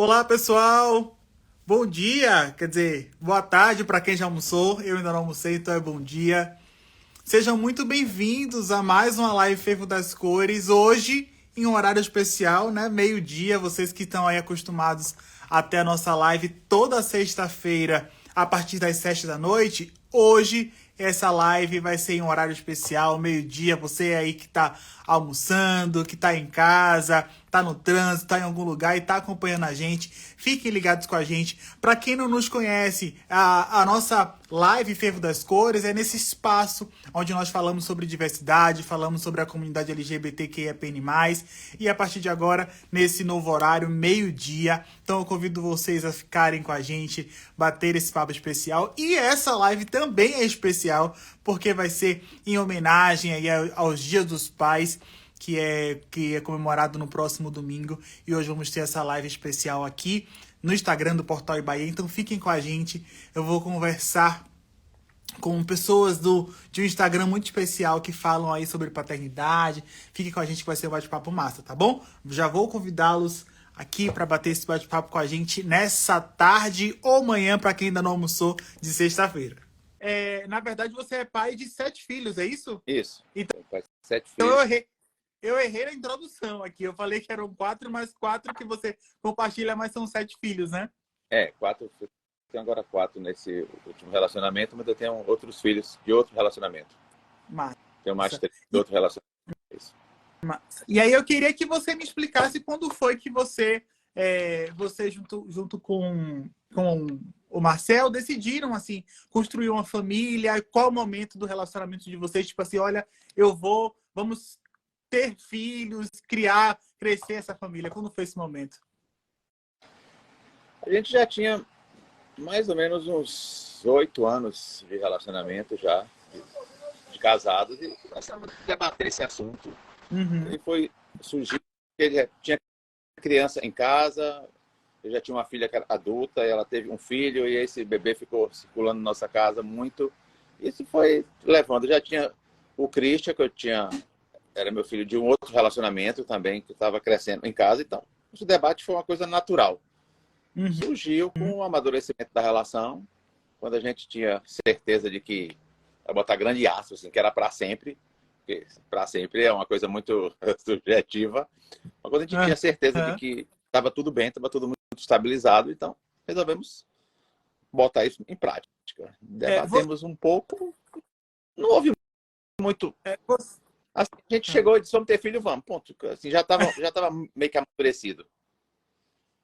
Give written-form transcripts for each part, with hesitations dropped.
Olá, pessoal! Bom dia! Quer dizer, boa tarde para quem já almoçou. Eu ainda não almocei, então é bom dia. Sejam muito bem-vindos a mais uma live Fervo das Cores. Hoje, em um horário especial, né? Meio-dia. Vocês que estão aí acostumados a ter a nossa live toda sexta-feira, a partir das 7 da noite. Hoje, essa live vai ser em um horário especial, meio-dia. Você aí que tá almoçando, que tá em casa, tá no trânsito, tá em algum lugar e tá acompanhando a gente. Fiquem ligados com a gente. Para quem não nos conhece, a nossa live Fervo das Cores é nesse espaço onde nós falamos sobre diversidade, falamos sobre a comunidade LGBTQIAPN+, e a partir de agora, nesse novo horário, meio-dia. Então eu convido vocês a ficarem com a gente, bater esse papo especial. E essa live também é especial, porque vai ser em homenagem aí aos Dias dos Pais, que é comemorado no próximo domingo. E hoje vamos ter essa live especial aqui no Instagram do Portal Ibaê. Então fiquem com a gente. Eu vou conversar com pessoas de um Instagram muito especial que falam aí sobre paternidade. Fiquem com a gente que vai ser um bate-papo massa, tá bom? Já vou convidá-los aqui para bater esse bate-papo com a gente nessa tarde ou manhã, para quem ainda não almoçou, de sexta-feira. Na verdade, você é pai de 7 filhos, é isso? Isso. Então Meu pai, 7 eu filhos. errei. Eu errei na introdução aqui. Eu falei que eram 4, mas 4 que você compartilha, mas são 7 filhos, né? 4. Eu tenho agora 4 nesse último relacionamento, mas eu tenho outros filhos de outro relacionamento. Massa. Tenho mais 3 de outro relacionamento. E aí eu queria que você me explicasse quando foi que você junto com o Marcel, decidiram, assim, construir uma família. Qual o momento do relacionamento de vocês? Tipo assim, olha, vamos ter filhos, crescer essa família. Quando foi esse momento? A gente já tinha mais ou menos uns 8 anos de relacionamento já, de casados, e começamos a debater esse assunto. Uhum. Ele foi surgir, ele tinha criança em casa, eu já tinha uma filha que era adulta, ela teve um filho, e esse bebê ficou circulando na nossa casa muito. Isso foi levando. Eu já tinha o Christian, era meu filho de um outro relacionamento também, que estava crescendo em casa. Então, esse debate foi uma coisa natural. Uhum. Surgiu com o amadurecimento da relação, quando a gente tinha certeza de que, vai botar grande aço, assim, que era para sempre, porque para sempre é uma coisa muito subjetiva, mas quando a gente tinha certeza de Uhum. que estava tudo bem, estava tudo muito estabilizado, então resolvemos botar isso em prática. É, Debatemos um pouco, não houve muito. você, Assim, a gente chegou e disse: vamos ter filho, vamos. Ponto. Assim, já tava meio que amadurecido.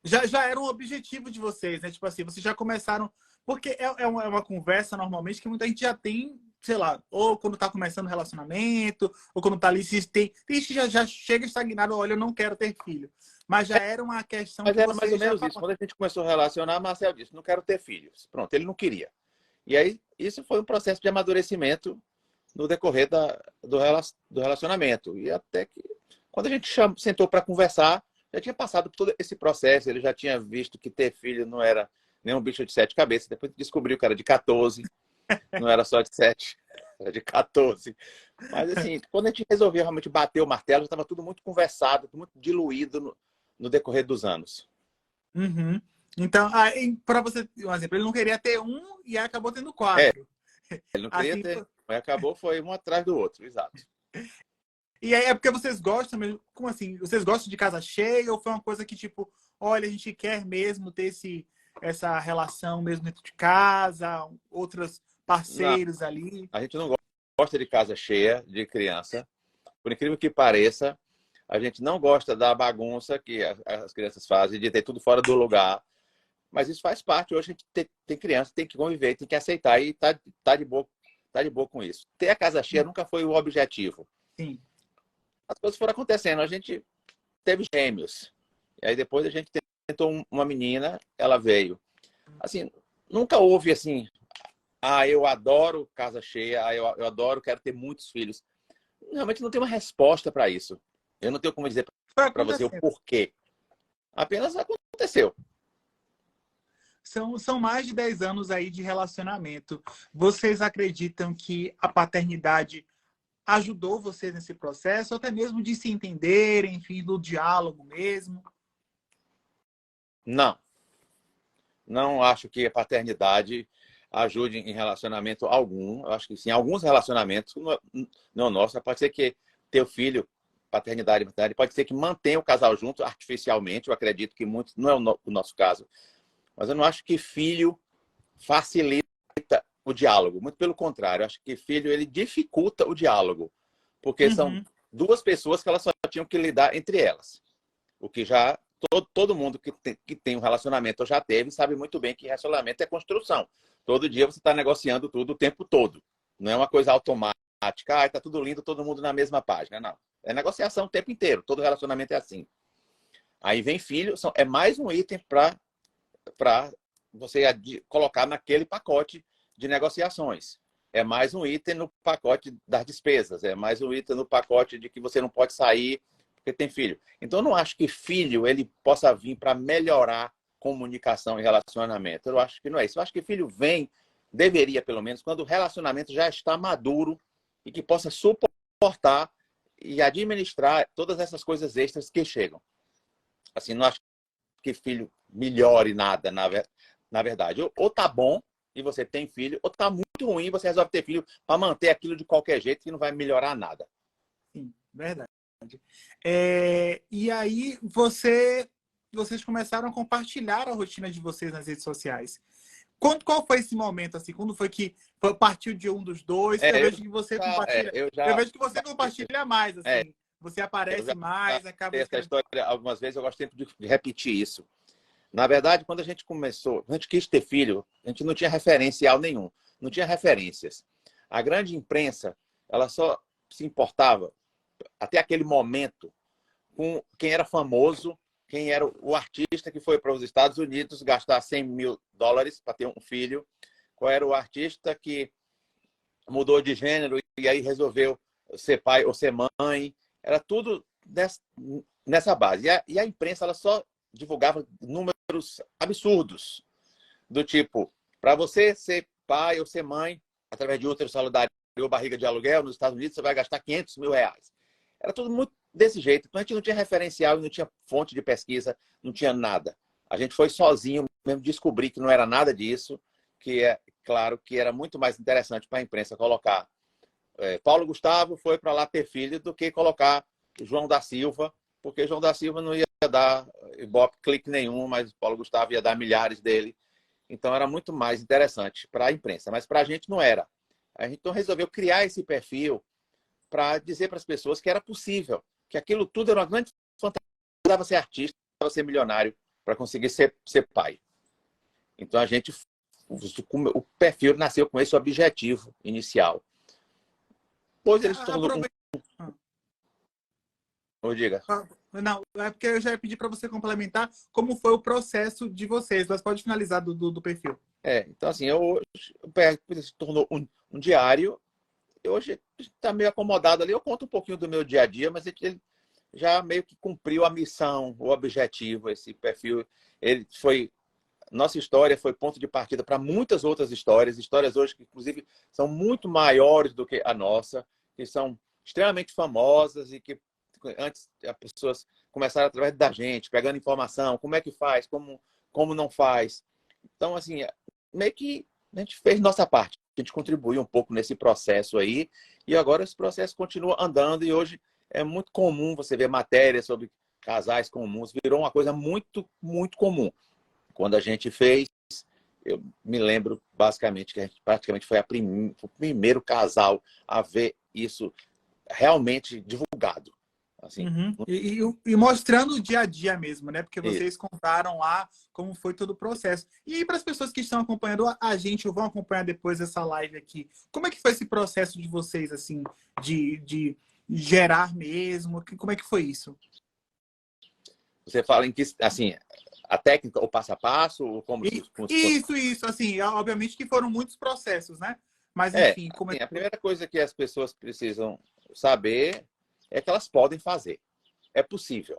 já era um objetivo de vocês, né? Tipo assim, vocês já começaram. Porque é uma conversa normalmente que muita gente já tem, sei lá, ou quando tá começando o relacionamento, ou quando tá ali, se tem gente que já chega estagnado, olha, eu não quero ter filho. Mas já era uma questão Mas que era mais ou vocês já menos isso. falavam. Quando a gente começou a relacionar, Marcel disse: não quero ter filhos. Pronto, ele não queria. E aí, isso foi um processo de amadurecimento no decorrer do relacionamento. E até que, quando a gente sentou para conversar, já tinha passado por todo esse processo, ele já tinha visto que ter filho não era nenhum bicho de 7 cabeças. Depois descobriu que era de 14, não era só de 7, era de 14. Mas, assim, quando a gente resolveu realmente bater o martelo, já estava tudo muito conversado, muito diluído no decorrer dos anos. Uhum. Então, para você, um exemplo, ele não queria ter um e acabou tendo É, 4. ele não queria Assim, ter, mas acabou, foi um atrás do outro, exato. e aí é porque vocês gostam mesmo? Como assim? Vocês gostam de casa cheia ou foi uma coisa que, tipo, olha, a gente quer mesmo ter essa relação mesmo dentro de casa, outros Não, parceiros ali? a gente não gosta de casa cheia, de criança. Por incrível que pareça, a gente não gosta da bagunça que as crianças fazem, de ter tudo fora do lugar. Mas isso faz parte. Hoje a gente tem criança, tem que conviver, tem que aceitar e tá de boa com isso. Ter a casa cheia nunca foi o objetivo. Sim. As coisas foram acontecendo. A gente teve gêmeos. E aí depois a gente tentou uma menina, ela veio. Assim, nunca houve assim: eu adoro casa cheia, eu adoro, quero ter muitos filhos. Realmente não tem uma resposta para isso. Eu não tenho como dizer Foi para você o acontecendo. porquê. Apenas aconteceu. São mais de 10 anos aí de relacionamento. Vocês acreditam que a paternidade ajudou vocês nesse processo, ou até mesmo de se entenderem, enfim, do diálogo mesmo? Não, não acho que a paternidade ajude em relacionamento algum. Eu acho que sim, alguns relacionamentos, não nosso, pode ser que teu filho, paternidade e maternidade, pode ser que mantenha o casal junto artificialmente. Eu acredito que muitos, não é o nosso caso, mas eu não acho que filho facilita o diálogo. Muito pelo contrário, eu acho que filho ele dificulta o diálogo, porque são Uhum. duas pessoas que elas só tinham que lidar entre elas. O que já todo mundo que tem um relacionamento ou já teve sabe muito bem que relacionamento é construção. Todo dia você está negociando tudo o tempo todo. Não é uma coisa automática. Ah, está tudo lindo, todo mundo na mesma página. Não. É negociação o tempo inteiro. Todo relacionamento é assim. Aí vem filho, é mais um item para você colocar naquele pacote de negociações. É mais um item no pacote das despesas. É mais um item no pacote de que você não pode sair porque tem filho. Então, eu não acho que filho ele possa vir para melhorar comunicação e relacionamento. Eu acho que não é isso. Eu acho que filho deveria, pelo menos, quando o relacionamento já está maduro e que possa suportar e administrar todas essas coisas extras que chegam. Assim, não acho que filho melhore nada, na verdade. Ou tá bom e você tem filho, ou tá muito ruim e você resolve ter filho para manter aquilo de qualquer jeito que não vai melhorar nada. Sim, verdade. E aí vocês começaram a compartilhar a rotina de vocês nas redes sociais. Qual foi esse momento assim? Quando foi que partiu de um dos dois? Eu É, vejo que você compartilha. Eu vejo que você compartilha mais é, assim. Você eu aparece já mais, acaba contei essa escrevendo. história algumas vezes, eu gosto sempre de repetir isso. Na verdade, quando a gente começou, a gente quis ter filho, a gente não tinha referencial nenhum, não tinha referências. A grande imprensa, ela só se importava, até aquele momento, com quem era famoso, quem era o artista que foi para os Estados Unidos gastar $100.000 para ter um filho, qual era o artista que mudou de gênero e aí resolveu ser pai ou ser mãe. Era tudo nessa base. E a imprensa ela só divulgava números absurdos, do tipo, para você ser pai ou ser mãe, através de útero solidário ou barriga de aluguel, nos Estados Unidos, você vai gastar R$ 500.000. Era tudo muito desse jeito. Então, a gente não tinha referencial, não tinha fonte de pesquisa, não tinha nada. A gente foi sozinho mesmo descobrir que não era nada disso, que é claro que era muito mais interessante para a imprensa colocar Paulo Gustavo foi para lá ter filho do que colocar João da Silva, porque João da Silva não ia dar ibope clique nenhum, mas Paulo Gustavo ia dar milhares dele. Então era muito mais interessante para a imprensa, mas para a gente não era. A gente então resolveu criar esse perfil para dizer para as pessoas que era possível, que aquilo tudo era uma grande fantasia, precisava ser artista, precisava ser milionário para conseguir ser pai. Então a gente, o perfil nasceu com esse objetivo inicial. Depois ele se tornou Aprove... Ou diga. Não, é porque eu já ia pedir para você complementar como foi o processo de vocês, mas pode finalizar do perfil. Então assim, o perfil se tornou um diário. Hoje está meio acomodado ali. Eu conto um pouquinho do meu dia a dia, mas ele já meio que cumpriu a missão, o objetivo. Esse perfil, ele foi nossa história foi ponto de partida para muitas outras histórias hoje que inclusive são muito maiores do que a nossa, que são extremamente famosas e que antes as pessoas começaram através da gente, pegando informação, como é que faz, como não faz. Então, assim, meio que a gente fez nossa parte. A gente contribuiu um pouco nesse processo aí e agora esse processo continua andando e hoje é muito comum você ver matérias sobre casais comuns, virou uma coisa muito, muito comum. Quando a gente fez, eu me lembro basicamente que a gente praticamente foi o primeiro casal a ver isso realmente divulgado. Assim, Uhum. E mostrando o dia a dia mesmo, né? Porque isso. vocês contaram lá como foi todo o processo. E para as pessoas que estão acompanhando a gente ou vão acompanhar depois essa live aqui, como é que foi esse processo de vocês, assim, de gerar mesmo? Como é que foi isso? Você fala em que, assim, a técnica, o passo a passo, ou como se... Isso, assim, obviamente que foram muitos processos, né? Mas enfim, como é assim, que a foi? primeira coisa que as pessoas precisam saber é que elas podem fazer. É possível.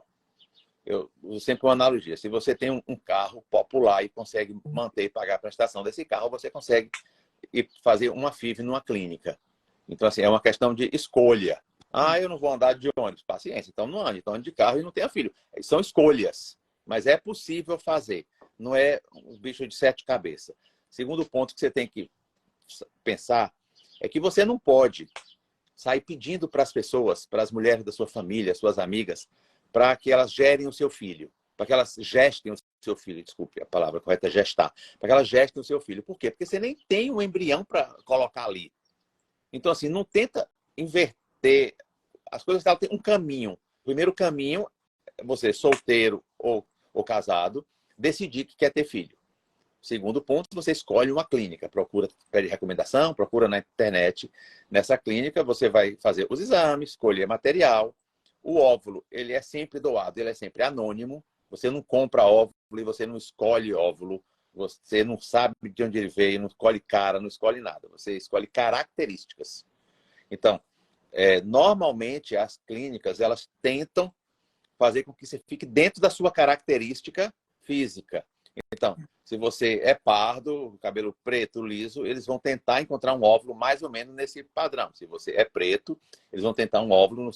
Eu uso sempre uma analogia. Se você tem um carro popular e consegue manter e pagar a prestação desse carro, você consegue ir fazer uma FIV numa clínica. Então, assim, é uma questão de escolha. Ah, eu não vou andar de ônibus. Paciência. Então, não ande. Então, ande de carro e não tenha filho. São escolhas. mas é possível fazer. Não é um bicho de sete cabeças. Segundo ponto que você tem que pensar é que você não pode sair pedindo para as pessoas, para as mulheres da sua família, suas amigas, para que elas gerem o seu filho, para que elas gestem o seu filho, desculpe, a palavra correta é gestar, para que elas gestem o seu filho. Por quê? Porque você nem tem um embrião para colocar ali. Então, assim, não tenta inverter. As coisas ela tem um caminho. O primeiro caminho é você, solteiro ou casado, decidir que quer ter filho. Segundo ponto, você escolhe uma clínica, pede recomendação, procura na internet. Nessa clínica, você vai fazer os exames, escolher material. O óvulo, ele é sempre doado, ele é sempre anônimo. Você não compra óvulo e você não escolhe óvulo. Você não sabe de onde ele veio, não escolhe cara, não escolhe nada. Você escolhe características. Então, normalmente, as clínicas, elas tentam fazer com que você fique dentro da sua característica física. Então, se você é pardo, cabelo preto, liso, eles vão tentar encontrar um óvulo mais ou menos nesse padrão. Se você é preto, eles vão tentar um óvulo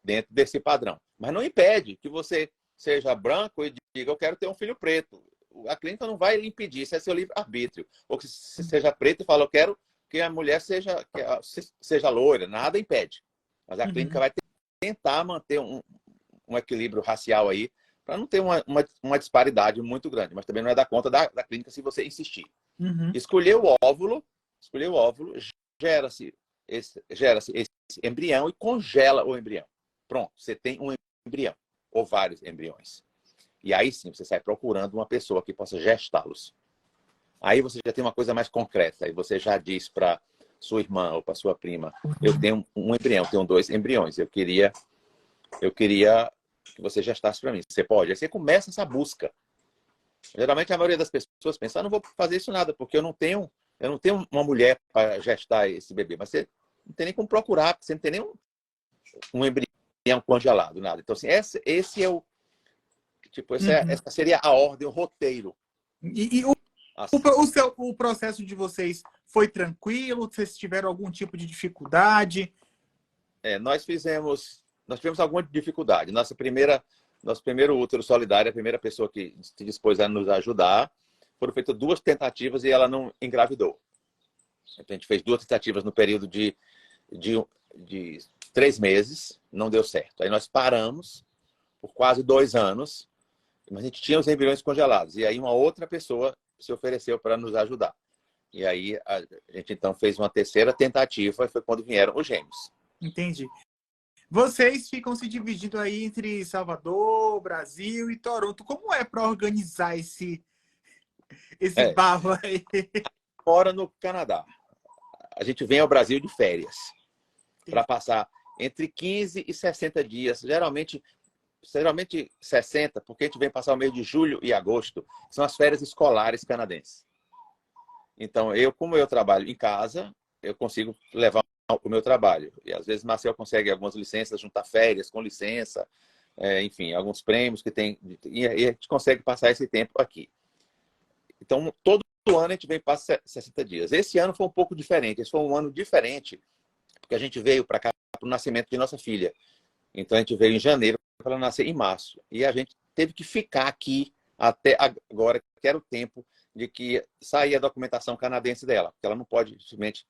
dentro desse padrão. Mas não impede que você seja branco e diga, eu quero ter um filho preto. A clínica não vai lhe impedir, isso é seu livre-arbítrio. Ou que você seja preto e fala, eu quero que a mulher seja loira, nada impede. Mas a clínica vai tentar manter um equilíbrio racial aí, para não ter uma disparidade muito grande, mas também não é dar conta da clínica se você insistir. Escolher o óvulo, gera-se esse embrião e congela o embrião. Pronto, você tem um embrião, ou vários embriões. E aí sim, você sai procurando uma pessoa que possa gestá-los. Aí você já tem uma coisa mais concreta, aí você já diz para sua irmã ou para sua prima, eu tenho um embrião, tenho 2 embriões, eu queria que você gestasse para mim. Você pode. Aí você começa essa busca. Geralmente a maioria das pessoas pensa, não vou fazer isso nada, porque eu não tenho uma mulher para gestar esse bebê. Mas você não tem nem como procurar, porque você não tem nem um embrião congelado, nada. Então, assim, esse é o... Tipo, essa seria a ordem, o roteiro. E o processo de vocês foi tranquilo? Vocês tiveram algum tipo de dificuldade? Nós tivemos alguma dificuldade. Nosso primeiro útero solidário, a primeira pessoa que se dispôs a nos ajudar, foram feitas 2 tentativas e ela não engravidou. Então, a gente fez 2 tentativas no período de 3 meses, não deu certo. Aí nós paramos por quase 2 anos, mas a gente tinha os embriões congelados. E aí uma outra pessoa se ofereceu para nos ajudar. E aí a gente então fez uma terceira tentativa e foi quando vieram os gêmeos. Entendi. Vocês ficam se dividindo aí entre Salvador, Brasil e Toronto. Como é para organizar esse barro aí? Mora no Canadá. A gente vem ao Brasil de férias para passar entre 15 e 60 dias. Geralmente 60, porque a gente vem passar o mês de julho e agosto, que são as férias escolares canadenses. Então, como eu trabalho em casa, eu consigo levar o meu trabalho. E às vezes Marcel consegue algumas licenças, juntar férias com licença, enfim, alguns prêmios que tem, e a gente consegue passar esse tempo aqui. Então, todo ano a gente vem passar 60 dias. Esse ano foi um pouco diferente. Esse foi um ano diferente, porque a gente veio para cá para o nascimento de nossa filha. Então, a gente veio em janeiro para ela nascer em março. E a gente teve que ficar aqui até agora, que era o tempo de que sair a documentação canadense dela. Porque ela não pode simplesmente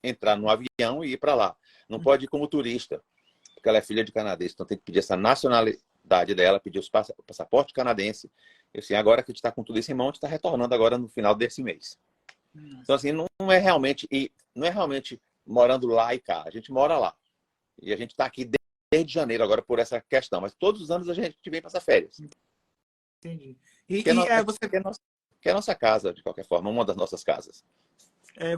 entrar no avião e ir para lá. Não pode ir como turista, porque ela é filha de canadense. Então, tem que pedir essa nacionalidade dela, pedir o passaporte canadense. E assim, agora que a gente está com tudo isso em mão, a gente está retornando agora no final desse mês. Então, assim, não é realmente morando lá e cá. A gente mora lá. E a gente está aqui desde janeiro agora por essa questão. Mas todos os anos a gente vem passar férias. Entendi. Que é a nossa casa, de qualquer forma, uma das nossas casas.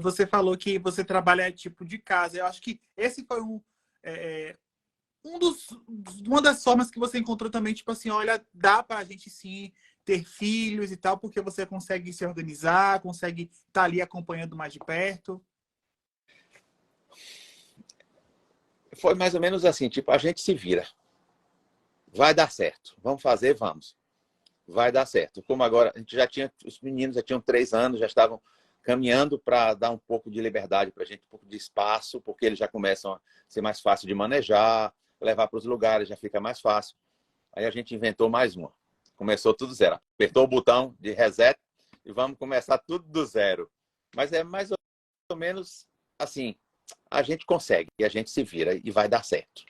Você falou que você trabalha tipo de casa. Eu acho que esse foi uma das formas que você encontrou também, tipo assim, olha, dá pra gente sim ter filhos e tal, porque você consegue se organizar, consegue estar ali acompanhando mais de perto. Foi mais ou menos assim, tipo, a gente se vira. Vai dar certo. Vamos fazer, vamos. Vai dar certo. Como agora, a gente os meninos já tinham 3 anos, já estavam caminhando para dar um pouco de liberdade para a gente, um pouco de espaço, porque eles já começam a ser mais fácil de manejar, levar para os lugares já fica mais fácil. Aí a gente inventou mais uma. Começou tudo zero. Apertou o botão de reset e vamos começar tudo do zero. Mas é mais ou menos assim, a gente consegue e a gente se vira e vai dar certo.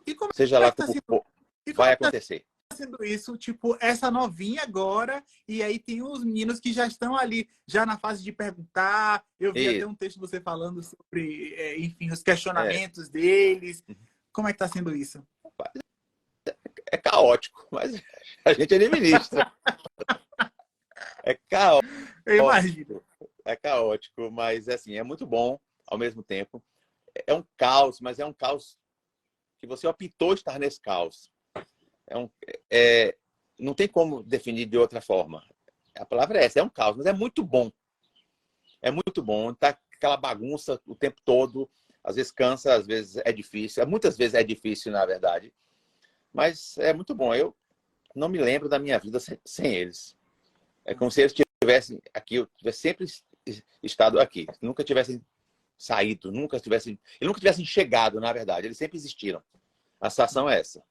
E como Seja é lá que tá como sendo, for, e como vai é que tá acontecer. sendo isso? Tipo, essa novinha agora, e aí tem os meninos que já estão ali, já na fase de perguntar. Eu vi até E um texto de você falando sobre, enfim, os é, questionamentos deles. Como é que tá sendo isso? é caótico, mas a gente administra. É Eu imagino. caótico, é caótico, mas assim, é muito bom ao mesmo tempo. É um caos, mas é um caos que você optou estar nesse caos. É um, é, não tem como definir de outra forma. A palavra é essa, é um caos, mas é muito bom. É muito bom. Tá aquela bagunça o tempo todo. Às vezes cansa, às vezes é difícil. Muitas vezes é difícil, na verdade. Mas é muito bom. Eu não me lembro da minha vida sem eles. É como se eles estivessem aqui, eu tivesse sempre estado aqui. Nunca tivessem saído, eles nunca tivessem chegado, na verdade. Eles sempre existiram. A situação é essa.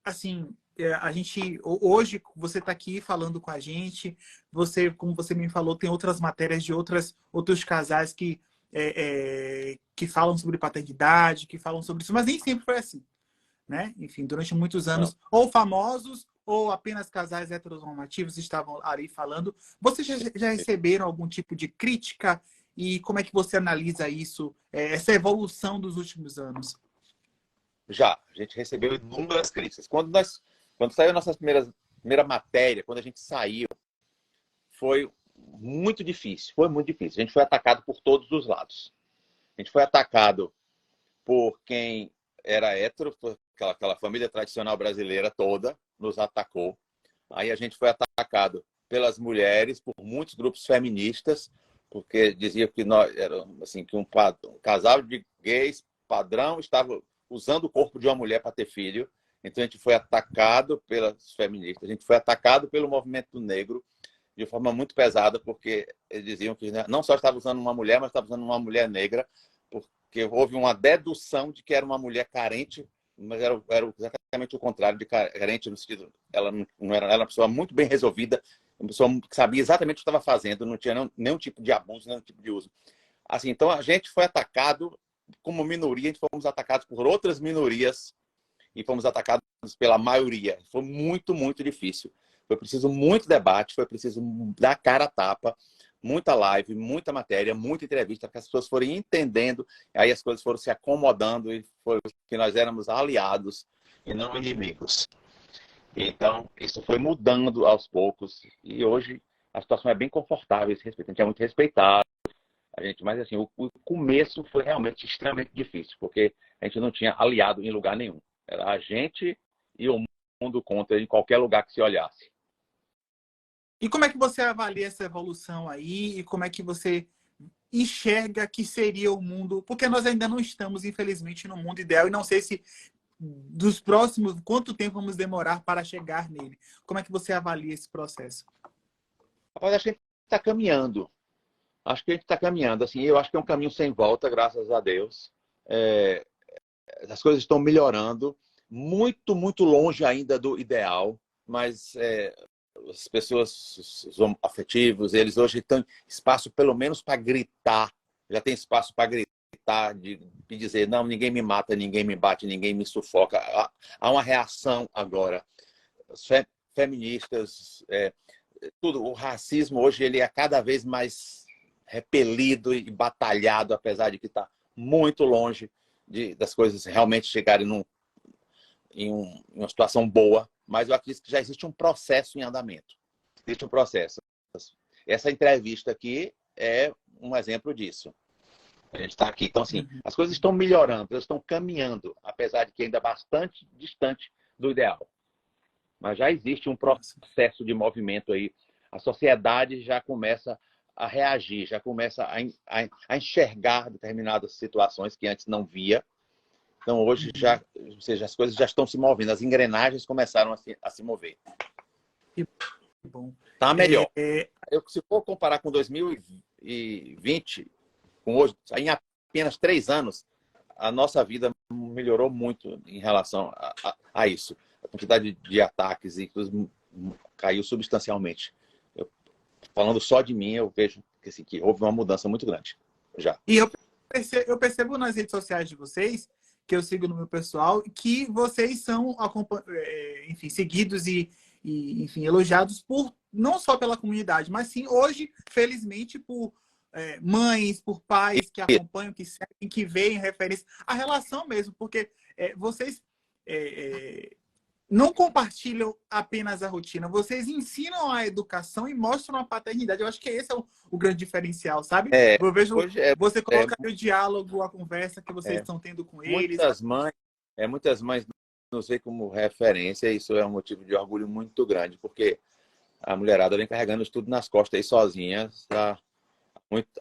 Assim, a gente hoje você está aqui falando com a gente. Você, como você me falou, tem outras matérias de outros casais que falam sobre paternidade, que falam sobre isso, mas nem sempre foi assim, né? Enfim, durante muitos Não. anos, ou famosos ou apenas casais heteronormativos estavam ali falando. Vocês já receberam algum tipo de crítica e como é que você analisa isso, essa evolução dos últimos anos? Já, a gente recebeu inúmeras críticas. Quando saiu a nossa primeira matéria, quando a gente saiu, foi muito difícil. Foi muito difícil. A gente foi atacado por todos os lados. A gente foi atacado por quem era hétero, por aquela família tradicional brasileira toda nos atacou. Aí a gente foi atacado pelas mulheres, por muitos grupos feministas, porque diziam que nós éramos assim, que um casal de gays padrão estava usando o corpo de uma mulher para ter filho. Então a gente foi atacado pelas feministas, a gente foi atacado pelo movimento negro de forma muito pesada, porque eles diziam que não só estava usando uma mulher, mas estava usando uma mulher negra, porque houve uma dedução de que era uma mulher carente, mas era exatamente o contrário de carente, no sentido, ela não era, ela era uma pessoa muito bem resolvida, uma pessoa que sabia exatamente o que estava fazendo, não tinha nenhum tipo de abuso, nenhum tipo de uso. Assim, então a gente foi atacado como minoria, a gente fomos atacados por outras minorias e fomos atacados pela maioria. Foi muito, muito difícil. Foi preciso muito debate, foi preciso dar cara a tapa, muita live, muita matéria, muita entrevista, para que as pessoas forem entendendo, aí as coisas foram se acomodando e foi que nós éramos aliados e não inimigos. Então, isso foi mudando aos poucos e hoje a situação é bem confortável esse respeito. A gente é muito respeitado, mas assim, o começo foi realmente extremamente difícil, porque a gente não tinha aliado em lugar nenhum. Era a gente e o mundo contra em qualquer lugar que se olhasse. E como é que você avalia essa evolução aí? E como é que você enxerga que seria o mundo? Porque nós ainda não estamos, infelizmente, no mundo ideal e não sei se dos próximos, quanto tempo vamos demorar para chegar nele. Como é que você avalia esse processo? Mas acho que a gente está caminhando. Acho que a gente está caminhando. Assim, eu acho que é um caminho sem volta, graças a Deus. É, as coisas estão melhorando. Muito, muito longe ainda do ideal, mas as pessoas, os afetivos, eles hoje têm espaço pelo menos para gritar. Já tem espaço para gritar, de dizer, não, ninguém me mata, ninguém me bate, ninguém me sufoca. Há uma reação agora. As feministas, tudo, o racismo hoje ele é cada vez mais repelido e batalhado, apesar de que está muito longe das coisas realmente chegarem em uma situação boa, mas eu acredito que já existe um processo em andamento. Existe um processo. Essa entrevista aqui é um exemplo disso. A gente está aqui. Então, assim, as coisas estão melhorando, elas estão caminhando, apesar de que ainda bastante distante do ideal. Mas já existe um processo de movimento aí. A sociedade já começa a reagir, já começa a enxergar determinadas situações que antes não via. Então, hoje, ou seja, as coisas já estão se movendo, as engrenagens começaram a se mover. Que bom. Está melhor. Se for comparar com 2020, com hoje, em apenas 3 anos, a nossa vida melhorou muito em relação a isso. quantidade de ataques e tudo caiu substancialmente. Falando só de mim, eu vejo que, assim, que houve uma mudança muito grande já. E eu percebo nas redes sociais de vocês, que eu sigo no meu pessoal, que vocês são, enfim, seguidos enfim, elogiados por não só pela comunidade, mas sim hoje, felizmente, por mães, por pais que acompanham, que seguem, que veem referência, a relação mesmo, porque vocês não compartilham apenas a rotina, vocês ensinam a educação e mostram a paternidade. Eu acho que esse é o grande diferencial, sabe? Eu vejo, Hoje você coloca o diálogo, a conversa que vocês é, estão tendo com eles. muitas mães nos veem como referência, e isso é um motivo de orgulho muito grande, porque a mulherada vem carregando isso tudo nas costas aí sozinha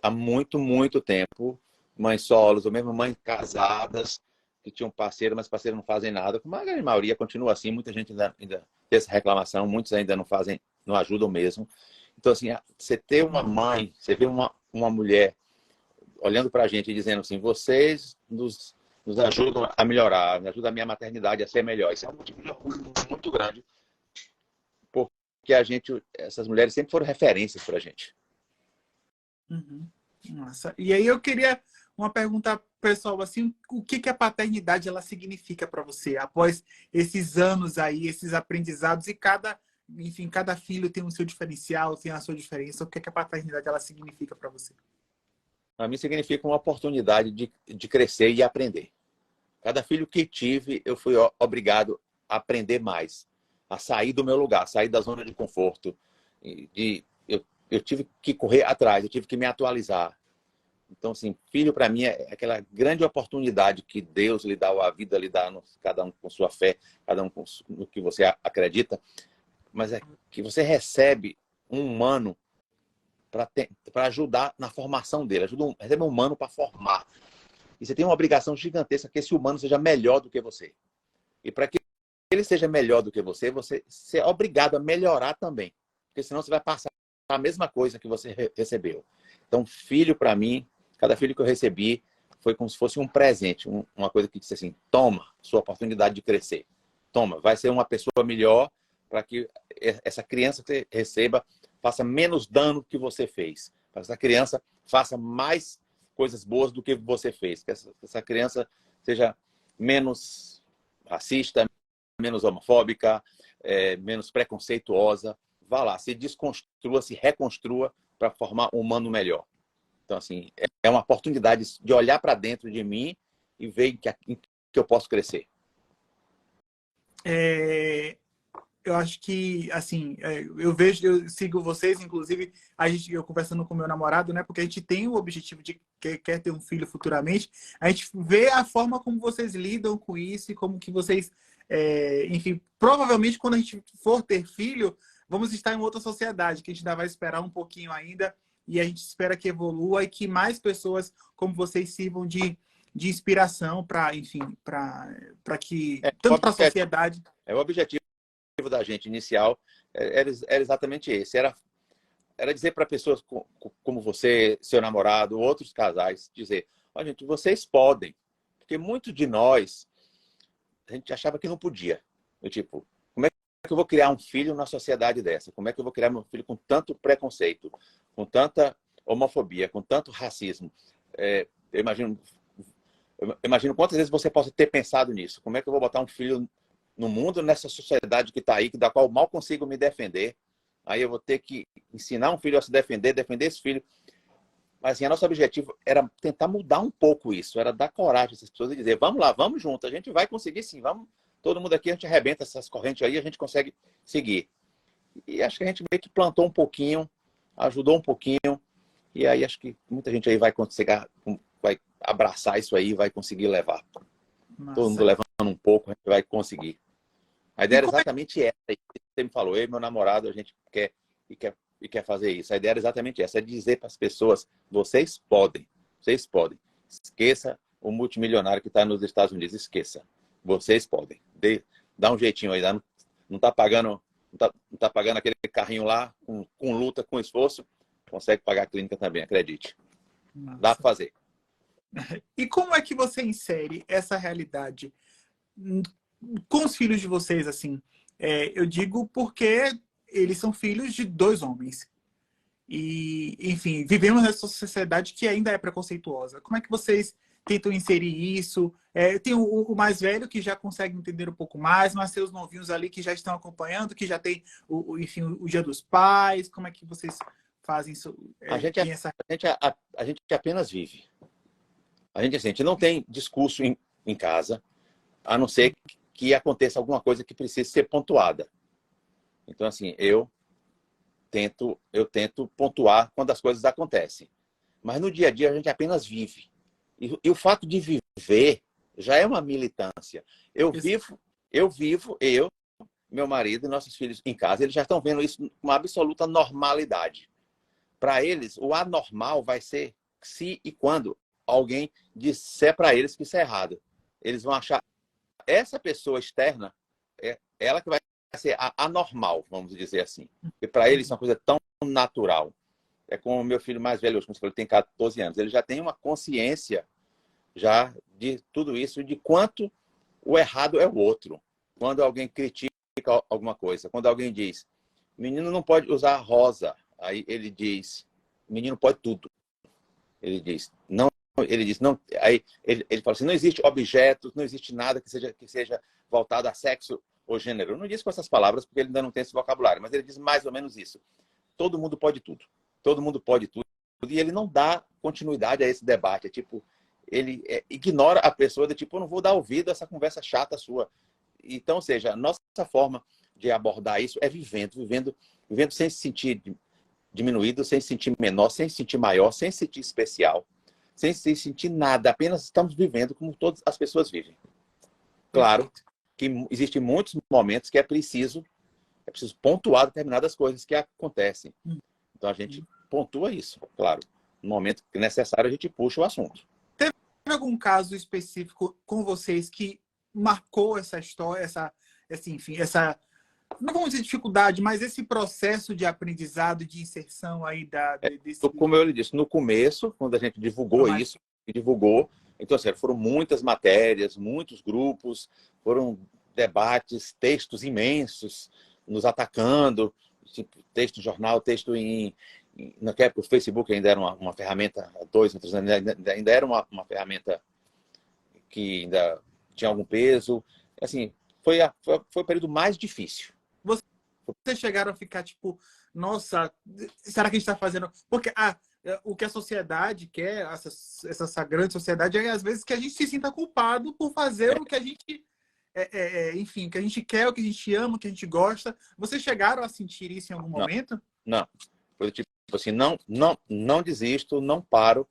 há muito tempo. Mães solos, ou mesmo mães casadas, que tinham parceiro, mas parceiro não fazem nada. Como a grande maioria continua assim, muita gente ainda tem essa reclamação, muitos ainda não fazem, não ajudam mesmo. Então, assim, você ter uma mãe, você ver uma mulher olhando para a gente e dizendo assim, vocês nos ajudam a melhorar, me ajudam a minha maternidade a ser melhor. Isso é um motivo de orgulho muito grande, porque essas mulheres sempre foram referências para a gente. Uhum. Nossa. E aí eu queria uma pergunta pessoal, assim, o que a paternidade ela significa para você após esses anos aí, esses aprendizados e enfim, cada filho tem o seu diferencial, tem a sua diferença. O que a paternidade ela significa para você? Para mim significa uma oportunidade de crescer e aprender. Cada filho que tive, eu fui obrigado a aprender mais, a sair do meu lugar, sair da zona de conforto. Eu tive que correr atrás, eu tive que me atualizar. Então, assim, filho para mim é aquela grande oportunidade que Deus lhe dá, a vida lhe dá, cada um com sua fé, cada um no que você acredita, mas é que você recebe um humano para ajudar na formação dele, recebe um humano para formar. E você tem uma obrigação gigantesca que esse humano seja melhor do que você. E para que ele seja melhor do que você é obrigado a melhorar também. Porque senão você vai passar a mesma coisa que você recebeu. Então, filho, para mim, cada filho que eu recebi foi como se fosse um presente, uma coisa que disse assim, toma, sua oportunidade de crescer. Toma, vai ser uma pessoa melhor para que essa criança que você receba faça menos dano que você fez. Para que essa criança faça mais coisas boas do que você fez. Que essa criança seja menos racista, menos homofóbica, menos preconceituosa. Vá lá, se desconstrua, se reconstrua para formar um humano melhor. Então, assim, é uma oportunidade de olhar para dentro de mim e ver que eu posso crescer. Eu acho que, assim, eu sigo vocês, inclusive, eu conversando com meu namorado, né? Porque a gente tem o objetivo de quer ter um filho futuramente. A gente vê a forma como vocês lidam com isso e como que vocês, enfim, provavelmente quando a gente for ter filho, vamos estar em outra sociedade, que a gente ainda vai esperar um pouquinho ainda e a gente espera que evolua e que mais pessoas como vocês sirvam de inspiração para, enfim, para que, tanto para a sociedade... É o objetivo da gente inicial era exatamente esse, era dizer para pessoas como você, seu namorado, outros casais, dizer, olha, gente, vocês podem, porque muito de nós a gente achava que não podia. Eu, tipo, como é que eu vou criar um filho na sociedade dessa? Como é que eu vou criar meu filho com tanto preconceito, com tanta homofobia, com tanto racismo? Eu imagino quantas vezes você possa ter pensado nisso. Como é que eu vou botar um filho no mundo, nessa sociedade que está aí, da qual mal consigo me defender? Aí eu vou ter que ensinar um filho a se defender esse filho. Mas assim, nosso objetivo era tentar mudar um pouco isso, era dar coragem a essas pessoas e dizer, vamos lá, vamos junto, a gente vai conseguir sim, vamos, todo mundo aqui, a gente arrebenta essas correntes aí, a gente consegue seguir. E acho que a gente meio que plantou um pouquinho, ajudou um pouquinho, e aí acho que muita gente aí vai conseguir, vai abraçar isso aí, vai conseguir levar. Nossa. Todo mundo levando um pouco, a gente vai conseguir. A ideia era exatamente essa. Você me falou, eu e meu namorado, a gente quer fazer isso. A ideia era exatamente essa, é dizer para as pessoas, vocês podem. Esqueça o multimilionário que está nos Estados Unidos, esqueça. Vocês podem. Dá um jeitinho aí, não está pagando, não tá pagando aquele carrinho lá, com luta, com esforço, consegue pagar a clínica também, acredite. Nossa. Dá para fazer. E como é que você insere essa realidade com os filhos de vocês, assim, eu digo porque eles são filhos de dois homens. E, enfim, vivemos nessa sociedade que ainda é preconceituosa. Como é que vocês tentam inserir isso? Tem o mais velho que já consegue entender um pouco mais, mas tem os novinhos ali que já estão acompanhando, que já tem, enfim, o Dia dos Pais. Como é que vocês fazem isso? A gente, Tem essa... a gente apenas vive. A gente não tem discurso em casa, a não ser que aconteça alguma coisa que precise ser pontuada. Então, assim, eu tento pontuar quando as coisas acontecem. Mas no dia a dia a gente apenas vive. E o fato de viver já é uma militância. Eu vivo, meu marido e nossos filhos em casa, eles já estão vendo isso com uma absoluta normalidade. Para eles, o anormal vai ser se e quando alguém disser para eles que isso é errado. Eles vão achar essa pessoa externa, ela que vai ser anormal, vamos dizer assim. Porque para eles isso é uma coisa tão natural. É como o meu filho mais velho, hoje, como você falou, ele tem 14 anos. Ele já tem uma consciência já de tudo isso, de quanto o errado é o outro. Quando alguém critica alguma coisa, quando alguém diz, menino não pode usar rosa, aí ele diz, menino pode tudo. Ele diz, não, aí ele fala assim, não existe objetos, não existe nada que seja voltado a sexo ou gênero. Eu não disse com essas palavras porque ele ainda não tem esse vocabulário, mas ele diz mais ou menos isso. Todo mundo pode tudo. Todo mundo pode tudo. E ele não dá continuidade a esse debate. É tipo, ele ignora a pessoa de tipo, eu não vou dar ouvido a essa conversa chata sua. Então, ou seja, a nossa forma de abordar isso é vivendo sem se sentir diminuído, sem se sentir menor, sem se sentir maior, sem se sentir especial, sem se sentir nada. Apenas estamos vivendo como todas as pessoas vivem. Claro que existem muitos momentos que é preciso pontuar determinadas coisas que acontecem. Então, a gente pontua isso, claro. No momento que é necessário, a gente puxa o assunto. Teve algum caso específico com vocês que marcou essa história, enfim, não vamos dizer dificuldade, mas esse processo de aprendizado, de inserção aí desse... Como eu lhe disse, no começo, quando a gente divulgou isso, então, assim, foram muitas matérias, muitos grupos, foram debates, textos imensos nos atacando, tipo, texto em jornal, texto naquela época o Facebook ainda era uma ferramenta, 2, 3 anos, ainda era uma ferramenta que ainda tinha algum peso. Assim, foi o período mais difícil. Vocês chegaram a ficar tipo, nossa, será que a gente está fazendo... Porque o que a sociedade quer, essa grande sociedade, é às vezes que a gente se sinta culpado por fazer o que a gente... enfim, que a gente quer, o que a gente ama, o que a gente gosta. Vocês chegaram a sentir isso em algum momento? Não. Foi tipo assim, não desisto, não paro,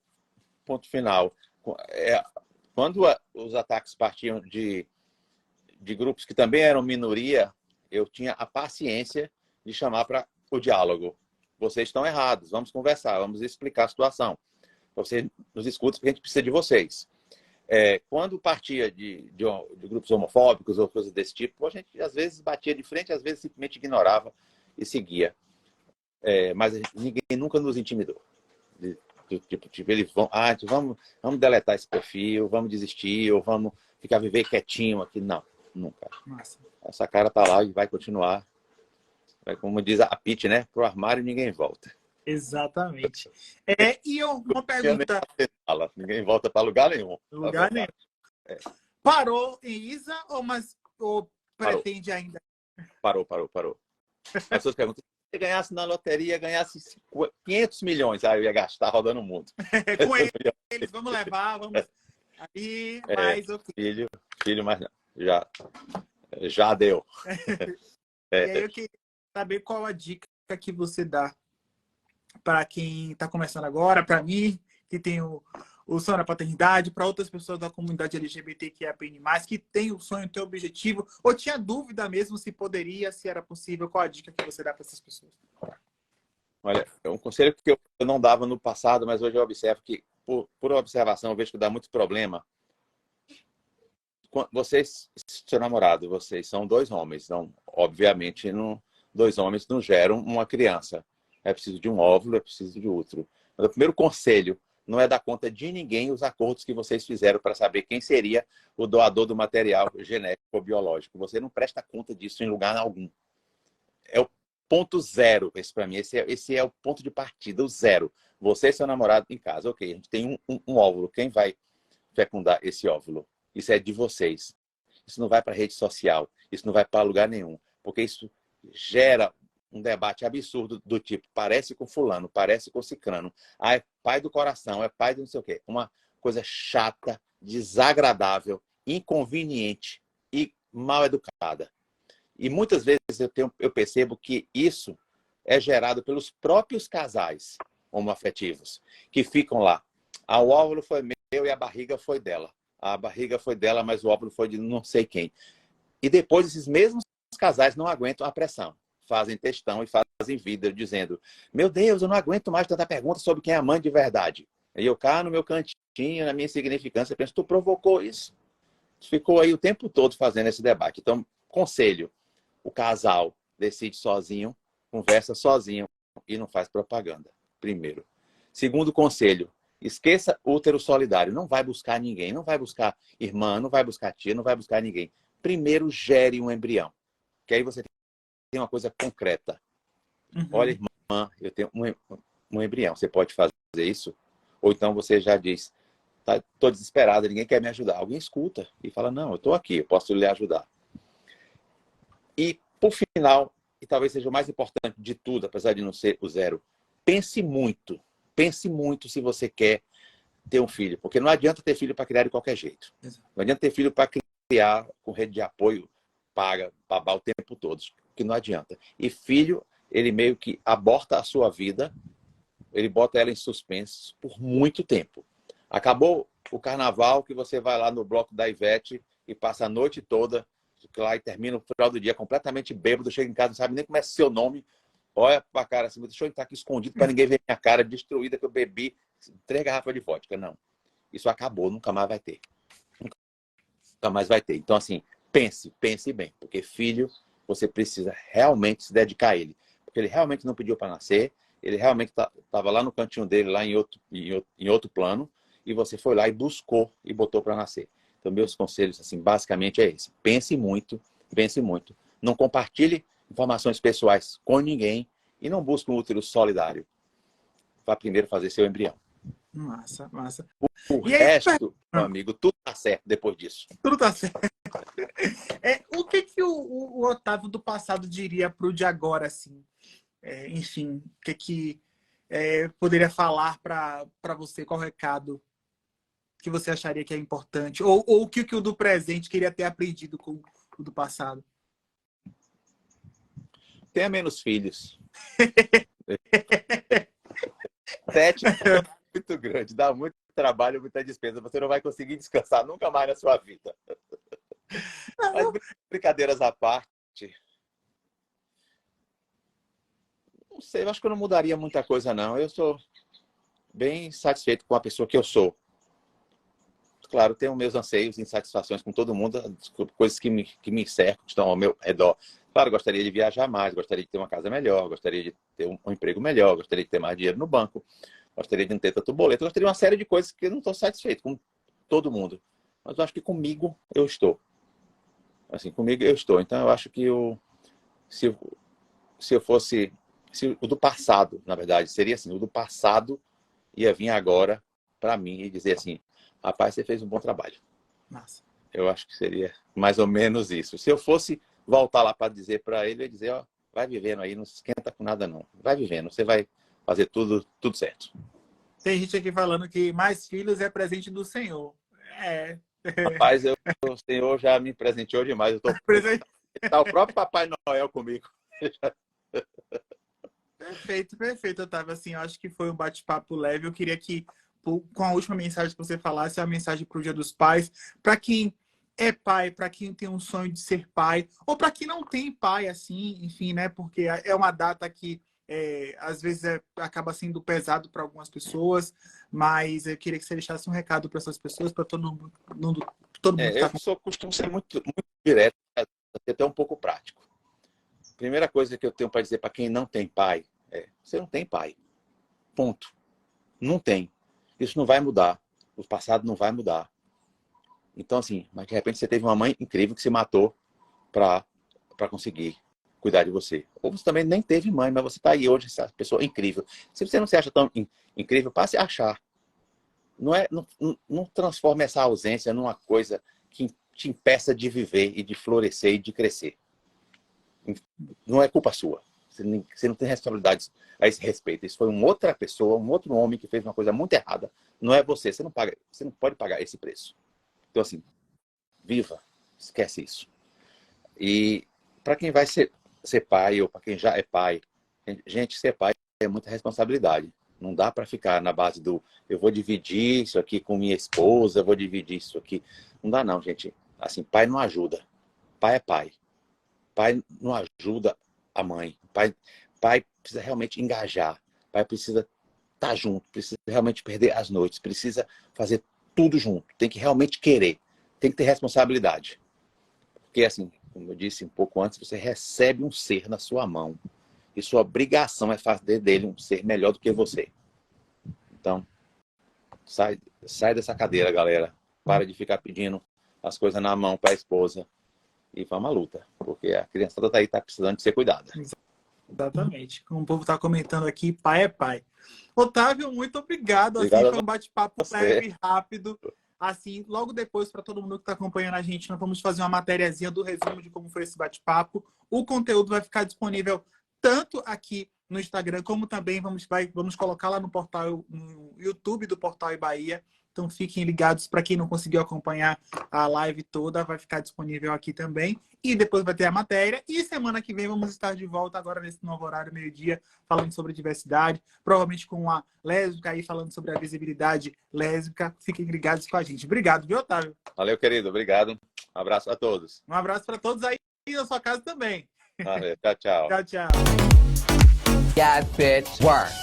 ponto final. Quando os ataques partiam de grupos que também eram minoria, eu tinha a paciência de chamar para o diálogo. Vocês estão errados, vamos conversar, vamos explicar a situação. Vocês nos escutam porque a gente precisa de vocês. Quando partia de grupos homofóbicos ou coisas desse tipo, a gente às vezes batia de frente, às vezes simplesmente ignorava e seguia. Mas ninguém nunca nos intimidou. Tipo, eles vamos deletar esse perfil, vamos desistir, ou vamos viver quietinho aqui. Não, nunca. Nossa. Essa cara tá lá e vai continuar. Como diz a Pitty, né? Pro armário ninguém volta. Exatamente. E uma pergunta... Ninguém volta para lugar nenhum. Lugar nenhum. Parou em Isa ou pretende ainda? Parou. As pessoas perguntam, se ganhasse na loteria, ganhasse 500 milhões, aí eu ia gastar rodando o mundo. Com eles, vamos levar, vamos... Aí, mas... Filho, mas não. Já deu. E aí eu queria saber qual a dica que você dá para quem está começando agora, para mim, que tem o sonho da paternidade, para outras pessoas da comunidade LGBTQIA+, que tem o sonho, tem o objetivo, ou tinha dúvida mesmo se poderia, se era possível. Qual a dica que você dá para essas pessoas? Olha, é um conselho que eu não dava no passado, mas hoje eu observo que, por observação, eu vejo que dá muito problema. Vocês, seu namorado, vocês são 2 homens, então, obviamente, 2 homens não geram uma criança. É preciso de um óvulo, é preciso de outro. Mas o primeiro conselho não é da conta de ninguém os acordos que vocês fizeram para saber quem seria o doador do material genético ou biológico. Você não presta conta disso em lugar algum. É o ponto zero, esse para mim. Esse é o ponto de partida, o zero. Você e seu namorado em casa. Ok, a gente tem um óvulo. Quem vai fecundar esse óvulo? Isso é de vocês. Isso não vai para rede social. Isso não vai para lugar nenhum. Porque isso gera um debate absurdo do tipo, parece com fulano, parece com cicrano. Ah, é pai do coração, é pai do não sei o quê. Uma coisa chata, desagradável, inconveniente e mal educada. E muitas vezes eu percebo que isso é gerado pelos próprios casais homoafetivos, que ficam lá. Ah, o óvulo foi meu e a barriga foi dela. A barriga foi dela, mas o óvulo foi de não sei quem. E depois esses mesmos casais não aguentam a pressão. Fazem textão e fazem vídeo dizendo: meu Deus, eu não aguento mais tanta pergunta sobre quem é a mãe de verdade. E eu cá no meu cantinho, na minha insignificância, penso, tu provocou isso. Ficou aí o tempo todo fazendo esse debate. Então, conselho, o casal decide sozinho, conversa sozinho e não faz propaganda. Primeiro. Segundo conselho, esqueça útero solidário. Não vai buscar ninguém, não vai buscar irmã, não vai buscar tia, não vai buscar ninguém. Primeiro, gere um embrião. Que aí você tem uma coisa concreta. Olha, irmã, eu tenho um embrião. Você pode fazer isso? Ou então você já diz, estou desesperado, ninguém quer me ajudar. Alguém escuta e fala, não, eu estou aqui, eu posso lhe ajudar. E, por final, e talvez seja o mais importante de tudo, apesar de não ser o zero, pense muito se você quer ter um filho. Porque não adianta ter filho para criar de qualquer jeito. Não adianta ter filho para criar com rede de apoio, paga, babar o tempo todo. Que não adianta. E filho, ele meio que aborta a sua vida, ele bota ela em suspenso por muito tempo. Acabou o carnaval, que você vai lá no bloco da Ivete e passa a noite toda lá e termina no final do dia completamente bêbado, chega em casa, não sabe nem como é seu nome, olha pra cara assim, deixa eu estar aqui escondido para ninguém ver minha cara destruída que eu bebi 3 garrafas de vodka. Não. Isso acabou, nunca mais vai ter. Nunca mais vai ter. Então, assim, pense bem, porque filho, você precisa realmente se dedicar a ele. Porque ele realmente não pediu para nascer, ele realmente estava lá no cantinho dele, lá em outro plano, e você foi lá e buscou e botou para nascer. Então, meus conselhos, assim, basicamente é esse. Pense muito. Não compartilhe informações pessoais com ninguém e não busque um útero solidário. Vá primeiro fazer seu embrião. Massa. O E aí, resto, meu amigo, tudo tá certo depois disso. tudo tá certo. O que o Otávio do passado diria pro de agora, assim? Enfim, o que poderia falar para você? Qual recado que você acharia que é importante? Ou o que o do presente queria ter aprendido com o do passado? Tenha menos filhos. 7 é muito grande, dá muito trabalho, muita despesa. Você não vai conseguir descansar nunca mais na sua vida. Mas brincadeiras à parte, não sei, eu acho que eu não mudaria muita coisa, não. Eu sou bem satisfeito com a pessoa que eu sou. Claro, tenho meus anseios e insatisfações com todo mundo, coisas que me cercam, que estão ao meu redor. Claro, gostaria de viajar mais, gostaria de ter uma casa melhor, gostaria de ter um emprego melhor, gostaria de ter mais dinheiro no banco, gostaria de não ter tanto boleto, gostaria de uma série de coisas que eu não estou satisfeito com todo mundo. Mas eu acho que comigo eu estou. Assim, comigo eu estou. Então, eu acho que se eu fosse... o do passado, na verdade, seria assim, o do passado ia vir agora para mim e dizer assim, rapaz, você fez um bom trabalho. Massa. Eu acho que seria mais ou menos isso. Se eu fosse voltar lá para dizer para ele, eu ia dizer, ó, vai vivendo aí, não se esquenta com nada não. Vai vivendo, você vai fazer tudo certo. Tem gente aqui falando que mais filhos é presente do Senhor. Rapaz, o Senhor já me presenteou demais. Presente. Tá o próprio Papai Noel comigo. Perfeito, Otávio. Assim, eu acho que foi um bate-papo leve. Eu queria que, com a última mensagem que você falasse, a mensagem para o Dia dos Pais, para quem é pai, para quem tem um sonho de ser pai, ou para quem não tem pai, assim, enfim, né? Porque é uma data que às vezes acaba sendo pesado para algumas pessoas, mas eu queria que você deixasse um recado para essas pessoas, para todo mundo que está com... Eu costumo ser muito direto, até um pouco prático. Primeira coisa que eu tenho para dizer para quem não tem pai é: você não tem pai. Ponto. Não tem. Isso não vai mudar. O passado não vai mudar. Então, assim, mas de repente você teve uma mãe incrível que se matou para conseguir cuidar de você. Ou você também nem teve mãe, mas você está aí hoje, essa pessoa incrível. Se você não se acha tão incrível, passe a achar. Não transforme essa ausência numa coisa que te impeça de viver e de florescer e de crescer. Não é culpa sua. Você não tem responsabilidades a esse respeito. Isso foi uma outra pessoa, um outro homem que fez uma coisa muito errada. Não é você. Você não pode pagar esse preço. Então, assim, viva. Esquece isso. E para quem vai ser pai ou para quem já é pai, gente, ser pai é muita responsabilidade. Não dá para ficar na base do eu vou dividir isso aqui com minha esposa, eu vou dividir isso aqui. Não dá não, gente. Assim, pai não ajuda. Pai é pai. Pai não ajuda a mãe. Pai precisa realmente engajar. Pai precisa estar junto. Precisa realmente perder as noites. Precisa fazer tudo junto. Tem que realmente querer. Tem que ter responsabilidade. Porque, assim, como eu disse um pouco antes, você recebe um ser na sua mão. E sua obrigação é fazer dele um ser melhor do que você. Então, sai dessa cadeira, galera. Para de ficar pedindo as coisas na mão para a esposa. E vamos à luta. Porque a criançada tá aí, tá precisando de ser cuidada. Exatamente. Como o povo está comentando aqui, pai é pai. Otávio, muito obrigado. Obrigado Assim, foi um bate-papo você. leve e rápido. Assim, logo depois, para todo mundo que está acompanhando a gente, nós vamos fazer uma matériazinha do resumo de como foi esse bate-papo. O conteúdo vai ficar disponível tanto aqui no Instagram, como também vamos colocar lá no portal, no YouTube do Portal Bahia. Então fiquem ligados, para quem não conseguiu acompanhar a live toda, vai ficar disponível aqui também. E depois vai ter a matéria. E semana que vem vamos estar de volta agora nesse novo horário, meio-dia, falando sobre diversidade. Provavelmente com uma lésbica aí, falando sobre a visibilidade lésbica. Fiquem ligados com a gente. Obrigado, viu, Otávio? Valeu, querido. Obrigado. Um abraço a todos. Um abraço para todos aí na sua casa também. Valeu. Tchau, tchau. Tchau, tchau. Got bitch work.